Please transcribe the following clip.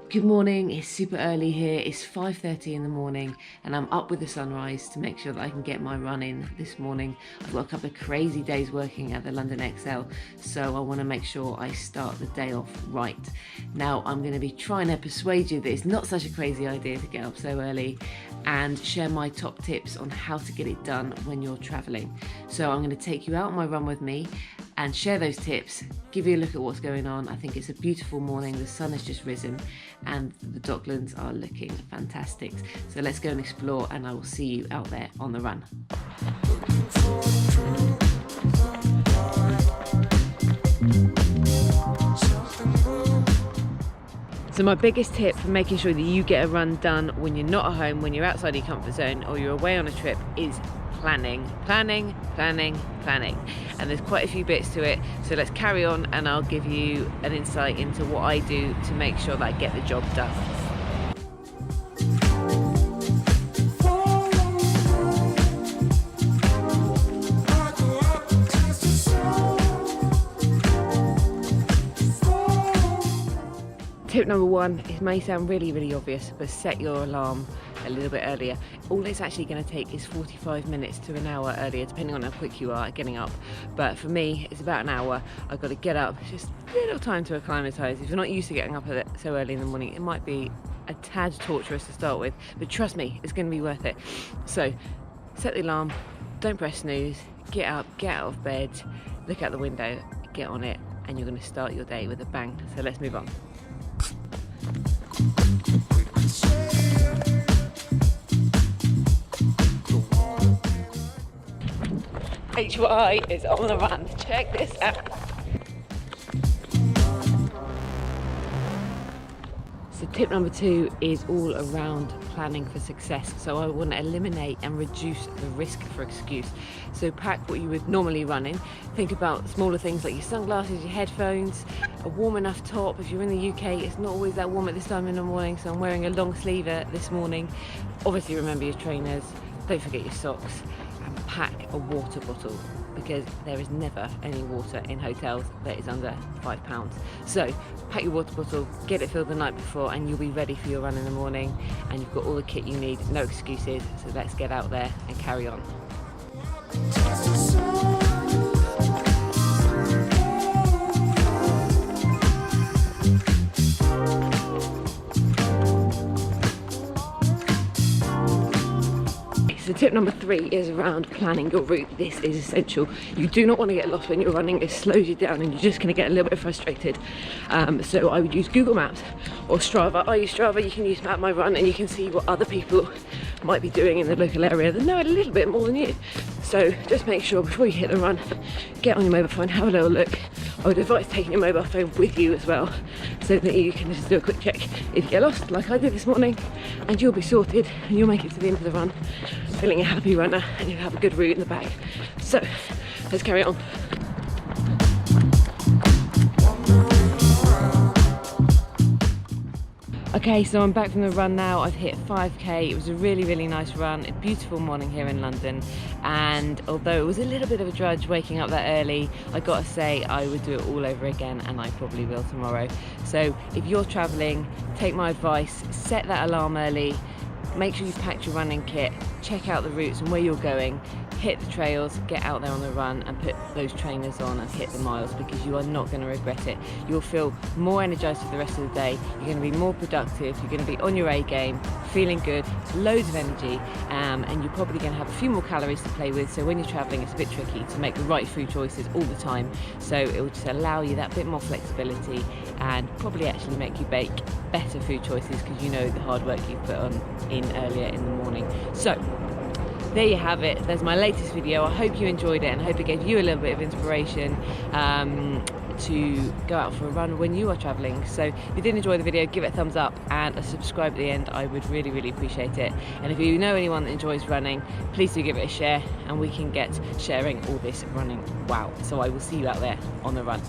Good morning, it's super early here, it's 5:30 in the morning and I'm up with the sunrise to make sure that I can get my run in this morning. I've got a couple of crazy days working at the London XL, so I want to make sure I start the day off right. Now I'm going to be trying to persuade you that it's not such a crazy idea to get up so early and share my top tips on how to get it done when you're travelling. So I'm going to take you out on my run with me and share those tips, give you a look at what's going on. I think it's a beautiful morning, the sun has just risen and the Docklands are looking fantastic. So let's go and explore and I will see you out there on the run. So my biggest tip for making sure that you get a run done when you're not at home, when you're outside your comfort zone or you're away on a trip is planning. And there's quite a few bits to it, so let's carry on and I'll give you an insight into what I do to make sure that I get the job done. Tip number one, it may sound really obvious, but set your alarm a little bit earlier. All it's actually going to take is 45 minutes to an hour earlier, depending on how quick you are at getting up. But for me, it's about an hour. I've got to get up, just a little time to acclimatise. If you're not used to getting up so early in the morning, it might be a tad torturous to start with, but trust me, it's going to be worth it. So set the alarm, don't press snooze, get up, get out of bed, look out the window, get on it, and you're going to start your day with a bang. So let's move on. HY is on the run. Check this out. So tip number two is all around planning for success. So I want to eliminate and reduce the risk for excuse. So pack what you would normally run in. Think about smaller things like your sunglasses, your headphones, a warm enough top. If you're in the UK, it's not always that warm at this time in the morning, so I'm wearing a long sleever this morning. Obviously remember your trainers, don't forget your socks, and pack a water bottle, because there is never any water in hotels that is under £5. So pack your water bottle, get it filled the night before, and you'll be ready for your run in the morning, and you've got all the kit you need, no excuses. So let's get out there and carry on. So tip number three is around planning your route. This is essential. You do not want to get lost when you're running. It slows you down and you're just going to get a little bit frustrated. So I would use Google Maps or Strava. I use Strava, you can use Map My Run, and you can see what other people might be doing in the local area that know a little bit more than you. So just make sure before you hit the run, get on your mobile phone, have a little look. I would advise taking your mobile phone with you as well, so that you can just do a quick check if you get lost, like I did this morning, and you'll be sorted and you'll make it to the end of the run feeling a happy runner, and you'll have a good route in the bag. So let's carry on. Okay, so I'm back from the run now. I've hit 5k. It was a really nice run. A beautiful morning here in London, and although it was a little bit of a drudge waking up that early, I gotta say I would do it all over again, and I probably will tomorrow. So if you're traveling, take my advice, set that alarm early, make sure you've packed your running kit, check out the routes and where you're going, hit the trails, get out there on the run and put those trainers on and hit the miles, because you are not going to regret it. You'll feel more energized for the rest of the day, you're going to be more productive, you're going to be on your A game, feeling good, loads of energy, and you're probably going to have a few more calories to play with. So when you're traveling, it's a bit tricky to make the right food choices all the time, so it will just allow you that bit more flexibility and probably actually make you make better food choices, because you know the hard work you've put on in earlier in the morning. So there you have it. There's my latest video. I hope you enjoyed it and I hope it gave you a little bit of inspiration to go out for a run when you are traveling. So if you did enjoy the video, give it a thumbs up and a subscribe at the end. I would really appreciate it. And if you know anyone that enjoys running, please do give it a share and we can get sharing all this running wow. So I will see you out there on the run.